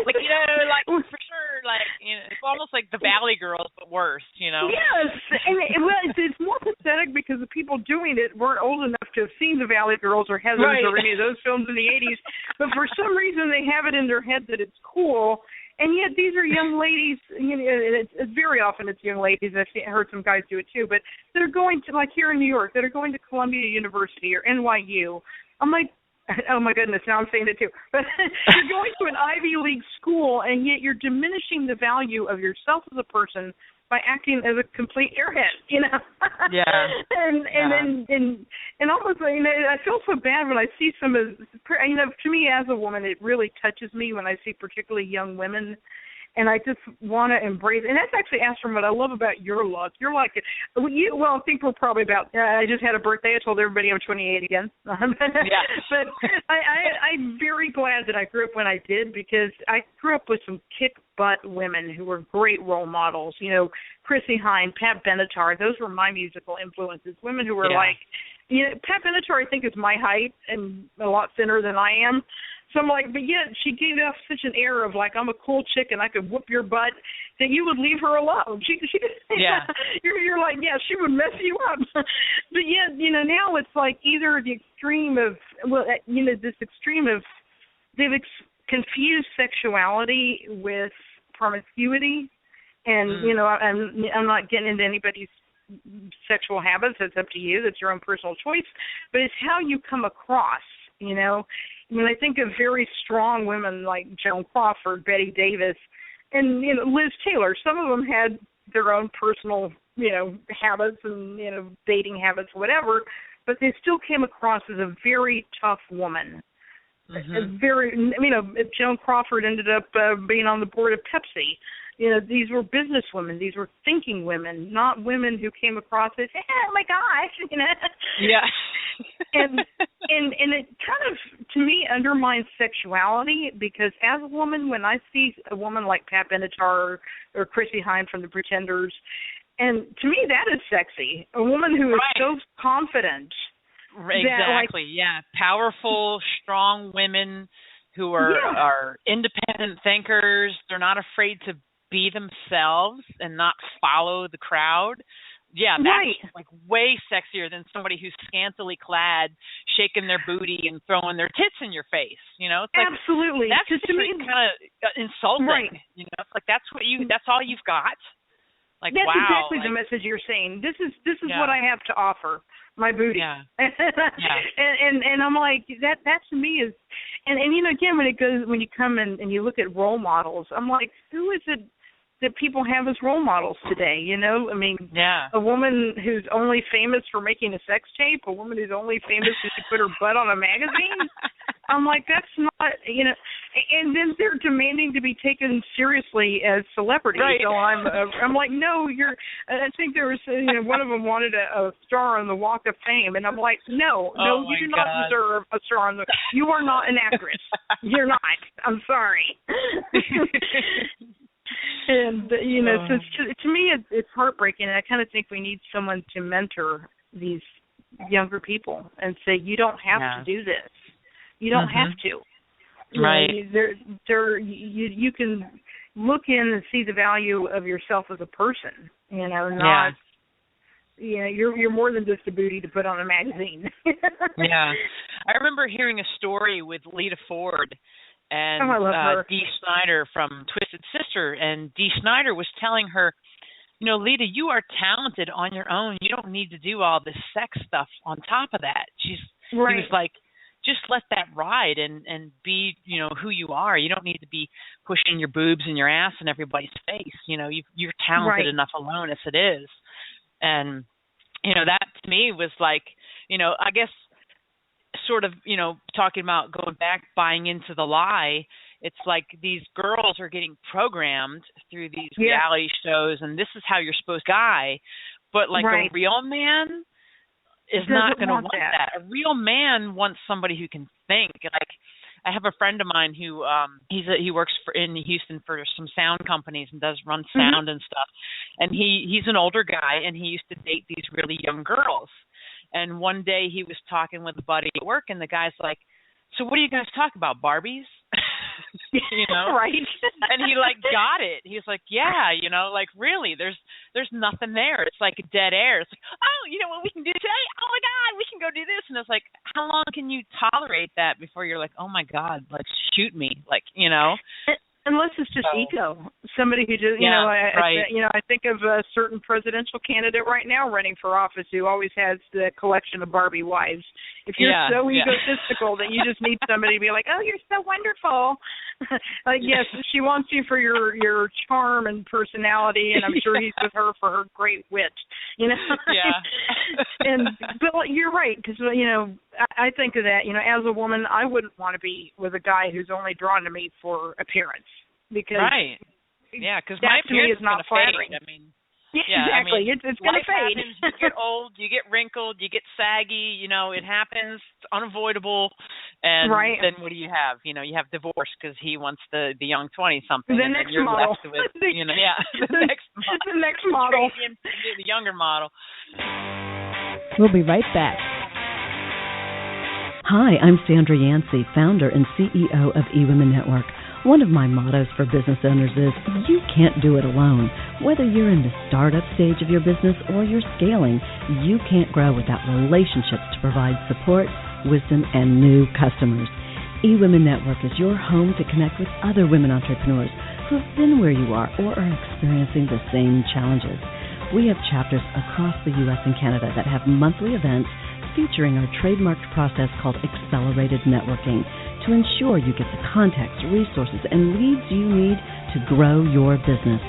Like, like for sure, like, it's almost like the Valley Girls, but worse, Yes, and it's more pathetic because the people doing it weren't old enough to have seen the Valley Girls or Heathers or any of those films in the 80s, but for some reason they have it in their head that it's cool. And yet these are young ladies, and it's very often it's young ladies. I've heard some guys do it too, but they're going to, like here in New York, that are going to Columbia University or NYU. I'm like, oh my goodness, now I'm saying it too. But you're going to an Ivy League school, and yet you're diminishing the value of yourself as a person by acting as a complete airhead, Yeah. and almost, I feel so bad when I see some of, to me as a woman, it really touches me when I see particularly young women, and I just want to embrace. And that's actually, Astrum, what I love about your look. You're like, I think we're probably about. I just had a birthday. I told everybody I'm 28 again. But I'm very glad that I grew up when I did, because I grew up with some kick-butt women who were great role models. Chrissy Hine, Pat Benatar. Those were my musical influences. Women who were like, Pat Benatar, I think, is my height and a lot thinner than I am. So I'm like, but yet she gave off such an air of like, I'm a cool chick and I could whoop your butt, that you would leave her alone. She you're like, yeah, she would mess you up. But yet, now it's like either the extreme of, this extreme of, they've confused sexuality with promiscuity. And, I'm not getting into anybody's sexual habits. It's up to you. That's your own personal choice. But it's how you come across, When I think of very strong women like Joan Crawford, Betty Davis, and Liz Taylor, some of them had their own personal, habits and dating habits, whatever, but they still came across as a very tough woman. Mm-hmm. If Joan Crawford ended up being on the board of Pepsi. These were business women. These were thinking women, not women who came across as, oh my gosh, Yeah. and it kind of, to me, undermines sexuality, because as a woman, when I see a woman like Pat Benatar or Chrissy Hine from The Pretenders, and to me that is sexy. A woman who is so confident. Exactly, powerful, strong women who are independent thinkers. They're not afraid to be themselves and not follow the crowd. Yeah, that's like way sexier than somebody who's scantily clad, shaking their booty and throwing their tits in your face. It's like, absolutely. That's just kind of insulting. Right. It's like that's all you've got. Like, that's wow, exactly the message you're saying. This is what I have to offer. My booty. Yeah. And I'm like, that to me is, and again, when you come and you look at role models, I'm like, who is it that people have as role models today? A woman who's only famous for making a sex tape, a woman who's only famous because she put her butt on a magazine. I'm like, that's not, and then they're demanding to be taken seriously as celebrities. Right. So I'm like, no, I think there was, one of them wanted a star on the Walk of Fame, and I'm like, no, you do not deserve a star on you are not an actress. You're not. I'm sorry. And, so to me, it's heartbreaking, and I kind of think we need someone to mentor these younger people and say, you don't have to do this. You don't have to. Right. You can look in and see the value of yourself as a person. You're more than just a booty to put on a magazine. Yeah. I remember hearing a story with Lita Ford and Dee Snider from Twisted Sister, and Dee Snider was telling her, Lita, you are talented on your own. You don't need to do all this sex stuff on top of that. He was like, just let that ride and be, who you are. You don't need to be pushing your boobs and your ass in everybody's face. You're talented enough alone as it is. And, that to me was like, I guess sort of, talking about going back, buying into the lie. It's like these girls are getting programmed through these reality shows, and this is how you're supposed to guy. But like a real man is not going to want that. A real man wants somebody who can think. Like, I have a friend of mine who he works in Houston for some sound companies and run sound and stuff. And he's an older guy, and he used to date these really young girls. And one day he was talking with a buddy at work, and the guy's like, "So what do you guys talk about, Barbies?" you know? Right. And he like got it. He's like, yeah, you know, like really, there's nothing there. It's like a dead air. It's like, oh, you know what we can do today? Oh my God, we can go do this. And it's like, how long can you tolerate that before you're like, oh my God, like shoot me, like, you know? Unless it's just ego, somebody who just, I think of a certain presidential candidate right now running for office who always has the collection of Barbie wives. If you're so egotistical that you just need somebody to be like, oh, you're so wonderful. Like, yes, she wants you for your charm and personality, and I'm sure he's with her for her great wit, you know? Yeah. But you're right, because, you know, I think of that, you know, as a woman, I wouldn't want to be with a guy who's only drawn to me for appearance. Because because my appearance is not flattering. I mean, exactly. I mean, it's going to fade. Happens, you get old, you get wrinkled, you get saggy. You know, it happens. It's unavoidable. And then what do you have? You know, you have divorce because he wants the young 20-something. The next model. Left with, you know, the next model. The younger model. We'll be right back. Hi, I'm Sandra Yancey, founder and CEO of eWomen Network. One of my mottos for business owners is, you can't do it alone. Whether you're in the startup stage of your business or you're scaling, you can't grow without relationships to provide support, wisdom, and new customers. eWomen Network is your home to connect with other women entrepreneurs who have been where you are or are experiencing the same challenges. We have chapters across the U.S. and Canada that have monthly events featuring our trademarked process called Accelerated Networking, to ensure you get the contacts, resources, and leads you need to grow your business.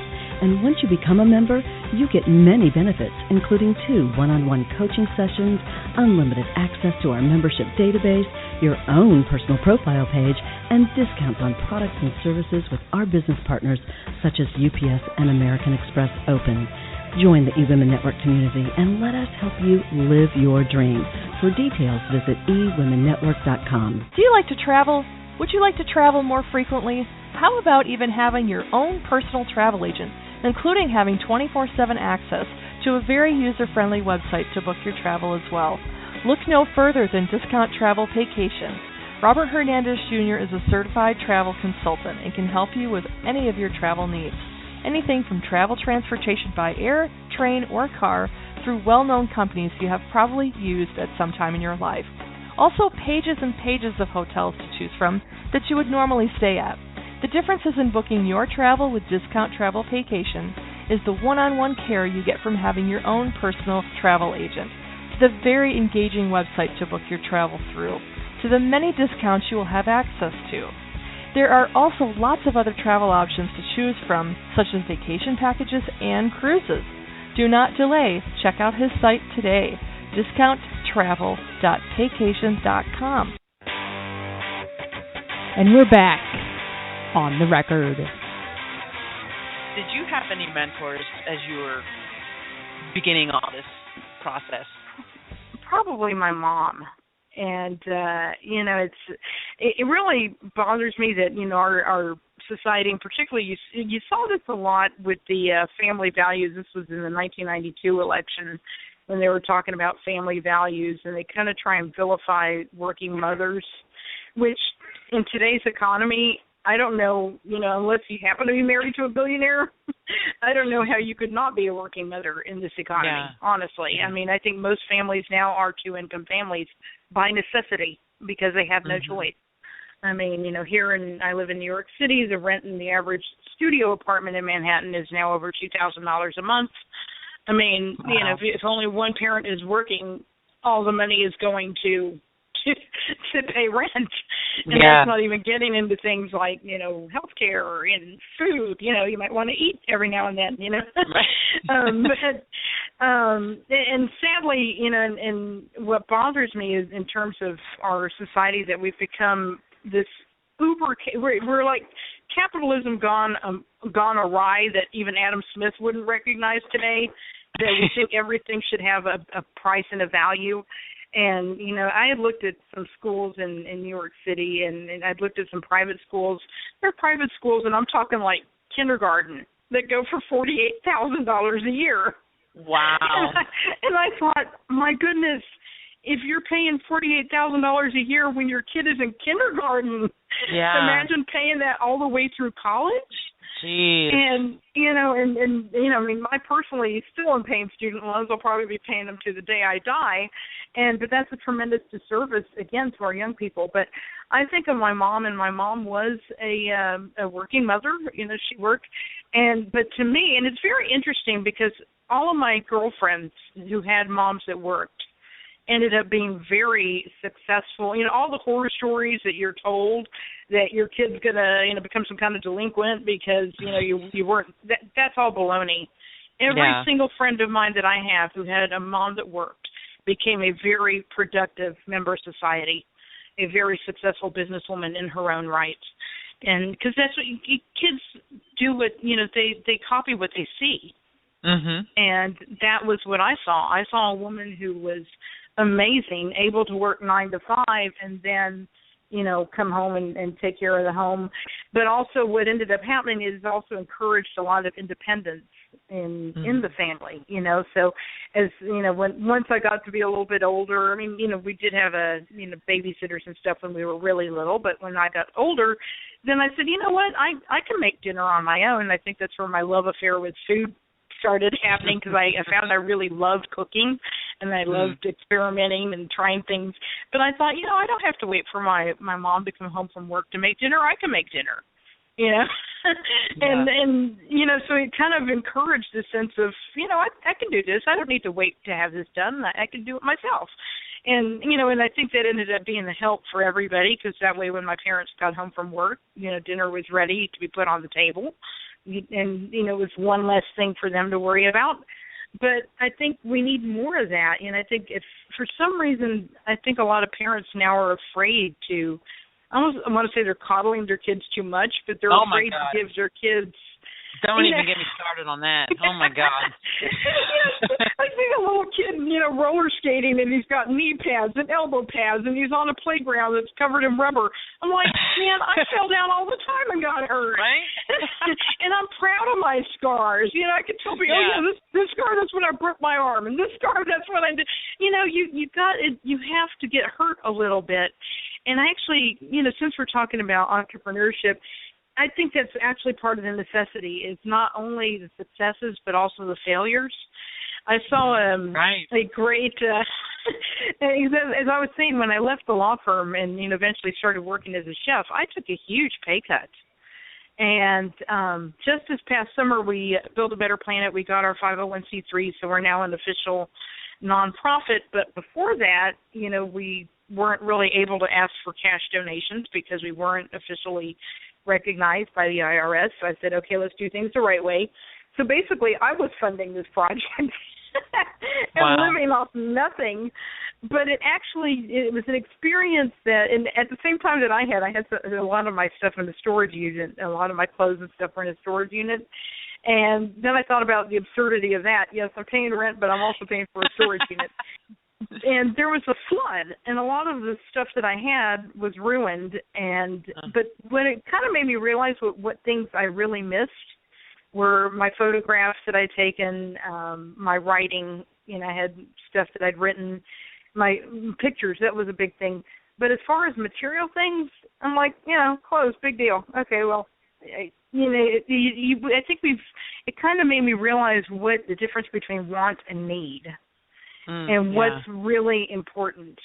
And once you become a member, you get many benefits, including 2 one-on-one coaching sessions, unlimited access to our membership database, your own personal profile page, and discounts on products and services with our business partners such as UPS and American Express Open. Join the eWomen Network community and let us help you live your dream. For details, visit eWomenNetwork.com. Do you like to travel? Would you like to travel more frequently? How about even having your own personal travel agent, including having 24/7 access to a very user-friendly website to book your travel as well? Look no further than Discount Travel Vacations. Robert Hernandez Jr. is a certified travel consultant and can help you with any of your travel needs. Anything from travel transportation by air, train, or car through well-known companies you have probably used at some time in your life. Also, pages and pages of hotels to choose from that you would normally stay at. The difference in booking your travel with Discount Travel Vacation is the one-on-one care you get from having your own personal travel agent, to the very engaging website to book your travel through, to the many discounts you will have access to. There are also lots of other travel options to choose from, such as vacation packages and cruises. Do not delay. Check out his site today, discounttravel.vacations.com. And we're back on the record. Did you have any mentors as you were beginning all this process? Probably my mom. And, you know, it really bothers me that, you know, our society, and particularly you saw this a lot with the family values. This was in the 1992 election when they were talking about family values, and they kind of try and vilify working mothers, which in today's economy, I don't know, you know, unless you happen to be married to a billionaire, I don't know how you could not be a working mother in this economy, honestly. I mean, I think most families now are two-income families by necessity because they have no choice. I mean, you know, I live in New York City. The rent in the average studio apartment in Manhattan is now over $2,000 a month. I mean, you know, if only one parent is working, all the money is going to pay rent. And that's not even getting into things like, you know, healthcare and food. You know, you might want to eat every now and then, you know. And sadly, you know, and what bothers me is in terms of our society that we've become this we're like capitalism gone awry that even Adam Smith wouldn't recognize today, that we think everything should have a price and a value. And, you know, I had looked at some schools in New York City, and I'd looked at some private schools. They're private schools, and I'm talking like kindergarten, that go for $48,000 a year. Wow. And I thought, my goodness, if you're paying $48,000 a year when your kid is in kindergarten, imagine paying that all the way through college. Jeez. And I mean, I personally still am paying student loans. I'll probably be paying them to the day I die. But that's a tremendous disservice, again, to our young people. But I think of my mom, and my mom was a working mother. She worked. But to me, and it's very interesting because all of my girlfriends who had moms that worked ended up being very successful. All the horror stories that you're told that your kid's gonna, become some kind of delinquent because you weren't. That's all baloney. Every single friend of mine that I have who had a mom that worked became a very productive member of society, a very successful businesswoman in her own right. And because that's what kids do. What they copy what they see. Mm-hmm. And that was what I saw. I saw a woman who was amazing, able to work 9 to 5, and then come home and take care of the home. But also what ended up happening is also encouraged a lot of independence in the family, So as, once I got to be a little bit older, I mean, we did have babysitters and stuff when we were really little, but when I got older, then I said, you know what, I can make dinner on my own. And I think that's where my love affair with food started happening, because I found I really loved cooking and I loved experimenting and trying things. But I thought, I don't have to wait for my mom to come home from work to make dinner. I can make dinner, and so it kind of encouraged the sense of, I can do this. I don't need to wait to have this done. I can do it myself. And, and I think that ended up being the help for everybody, because that way when my parents got home from work, dinner was ready to be put on the table. And, it was one less thing for them to worry about. But I think we need more of that. And I think if for some reason, I think a lot of parents now are afraid to, I want to say they're coddling their kids too much, but they're afraid to give their kids. Don't even get me started on that. Oh, my God. I see a little kid, roller skating, and he's got knee pads and elbow pads, and he's on a playground that's covered in rubber. I'm like, man, I fell down all the time and got hurt. Right? And I'm proud of my scars. I can tell people, this scar, that's when I broke my arm, and this scar, that's when I did. You have to get hurt a little bit. And actually, since we're talking about entrepreneurship, I think that's actually part of the necessity. Is not only the successes, but also the failures. I saw a great, as I was saying, when I left the law firm and eventually started working as a chef, I took a huge pay cut. And just this past summer, we built a Better Planet. We got our 501c3, so we're now an official nonprofit. But before that, we weren't really able to ask for cash donations because we weren't officially recognized by the IRS. So I said, okay, let's do things the right way. So basically, I was funding this project and living off nothing. But it was an experience that, and at the same time that I had a lot of my stuff in the storage unit, a lot of my clothes and stuff were in a storage unit. And then I thought about the absurdity of that. Yes, I'm paying rent, but I'm also paying for a storage unit. And there was a flood, and a lot of the stuff that I had was ruined. But when it kind of made me realize what things I really missed were my photographs that I'd taken, my writing. I had stuff that I'd written, my pictures. That was a big thing. But as far as material things, I'm like, clothes, big deal. Okay, well, I think it kind of made me realize what the difference between want and need. And what's really important.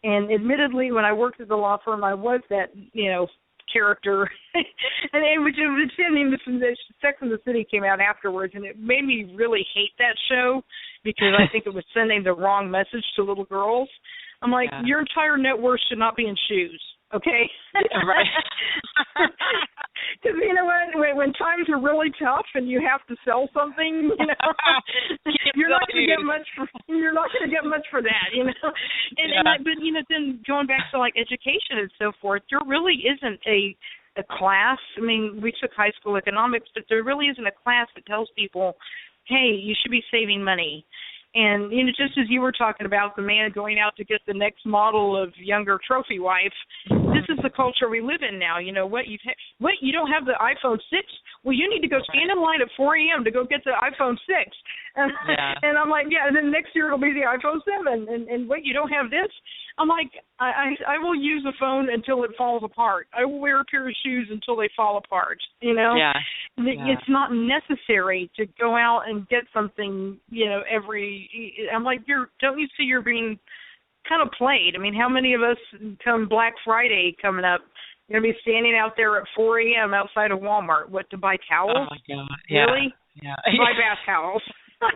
And admittedly, when I worked at the law firm, I was that, character. And it was Sex and the City came out afterwards, and it made me really hate that show because I think it was sending the wrong message to little girls. I'm like, your entire net worth should not be in shoes, okay? Right. Because when times are really tough and you have to sell something, you're not going to get much. You're not going to get much for that, But then going back to like education and so forth, there really isn't a class. I mean, we took high school economics, but there really isn't a class that tells people, hey, you should be saving money. And, just as you were talking about the man going out to get the next model of younger trophy wife, this is the culture we live in now. What, you don't have the iPhone 6? Well, you need to go stand in line at 4 a.m. to go get the iPhone 6. And I'm like, yeah, and then next year it'll be the iPhone 7. And what, you don't have this? I'm like, I will use the phone until it falls apart. I will wear a pair of shoes until they fall apart, Yeah. It's not necessary to go out and get something, I'm like, don't you see you're being kind of played? I mean, how many of us come Black Friday coming up, going to be standing out there at 4 a.m. outside of Walmart, what, to buy towels? Oh, my God. Yeah. Really? Yeah. To buy bath towels. You're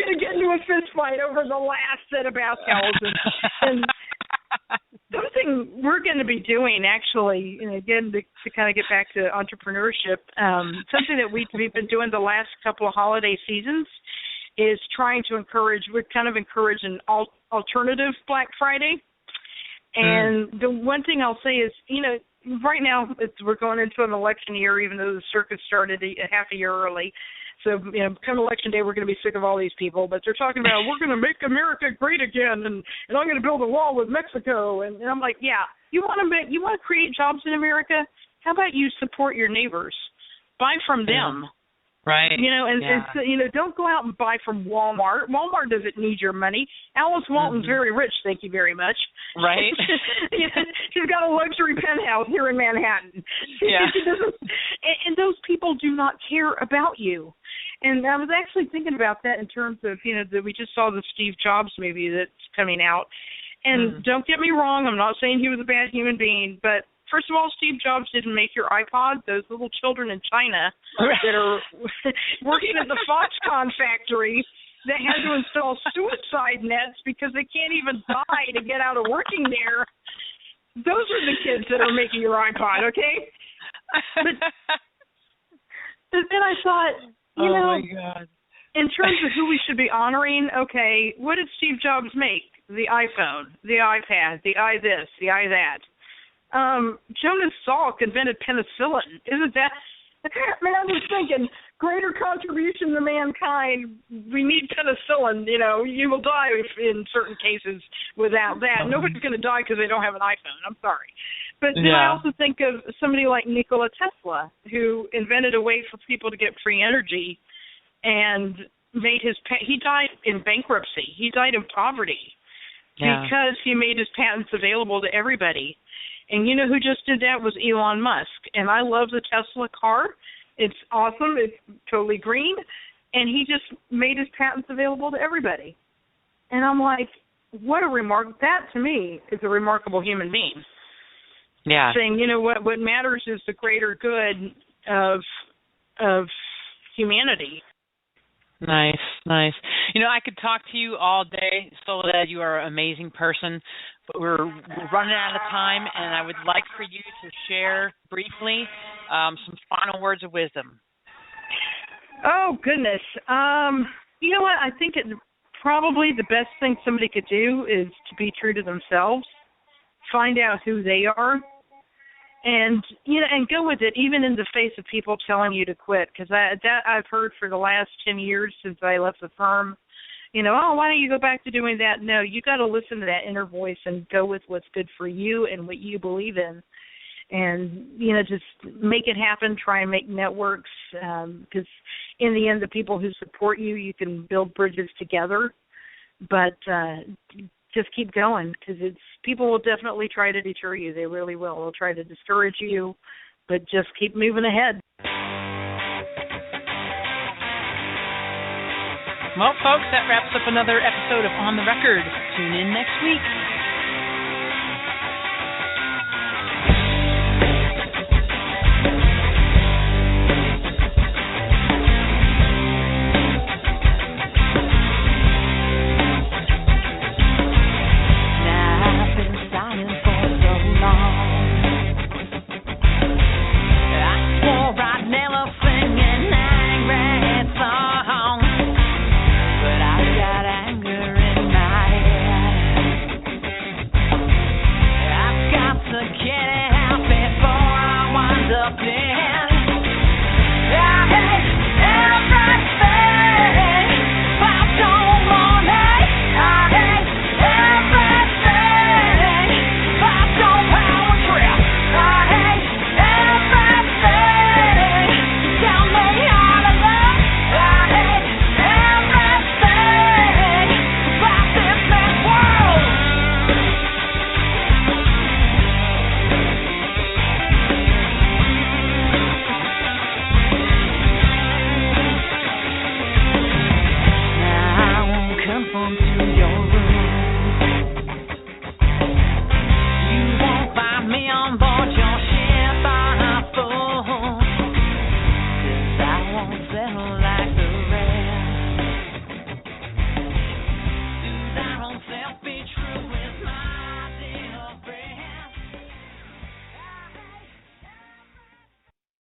going to get into a fist fight over the last set of bath towels. And something we're going to be doing, actually, again, to kind of get back to entrepreneurship, something that we've been doing the last couple of holiday seasons is trying to encourage an alternative Black Friday. And the one thing I'll say is, right now we're going into an election year, even though the circus started a half a year early. So, come election day, we're going to be sick of all these people. But they're talking about, we're going to make America great again, and I'm going to build a wall with Mexico. And I'm like, yeah, you want to create jobs in America? How about you support your neighbors? Buy from them. Right. And don't go out and buy from Walmart. Walmart doesn't need your money. Alice Walton's very rich, thank you very much. Right. She's got a luxury penthouse here in Manhattan. Yeah. And those people do not care about you. And I was actually thinking about that in terms of, that we just saw the Steve Jobs movie that's coming out. And don't get me wrong, I'm not saying he was a bad human being, but first of all, Steve Jobs didn't make your iPod. Those little children in China that are working at the Foxconn factory that had to install suicide nets because they can't even die to get out of working there, those are the kids that are making your iPod, okay? But then I thought, my God. In terms of who we should be honoring, okay, what did Steve Jobs make? The iPhone, the iPad, the this, the that. Jonas Salk invented penicillin. Isn't that? I mean, I'm just thinking, greater contribution to mankind. We need penicillin. You will die in certain cases without that. Nobody's going to die because they don't have an iPhone. I'm sorry. But then I also think of somebody like Nikola Tesla, who invented a way for people to get free energy and he died in bankruptcy. He died in poverty because he made his patents available to everybody. And you know who just did that was Elon Musk. And I love the Tesla car. It's awesome. It's totally green. And he just made his patents available to everybody. And I'm like, that to me is a remarkable human being. Yeah. Saying, what matters is the greater good of humanity. Nice. I could talk to you all day, Soledad. You are an amazing person, but we're running out of time, and I would like for you to share briefly some final words of wisdom. Oh, goodness. You know what? I think probably the best thing somebody could do is to be true to themselves, find out who they are, and go with it, even in the face of people telling you to quit. Because that I've heard for the last 10 years since I left the firm. Why don't you go back to doing that? No, you got to listen to that inner voice and go with what's good for you and what you believe in. And just make it happen. Try and make networks. Because in the end, the people who support you, you can build bridges together. But just keep going, because people will definitely try to deter you. They really will. They'll try to discourage you, but just keep moving ahead. Well, folks, that wraps up another episode of On the Record. Tune in next week.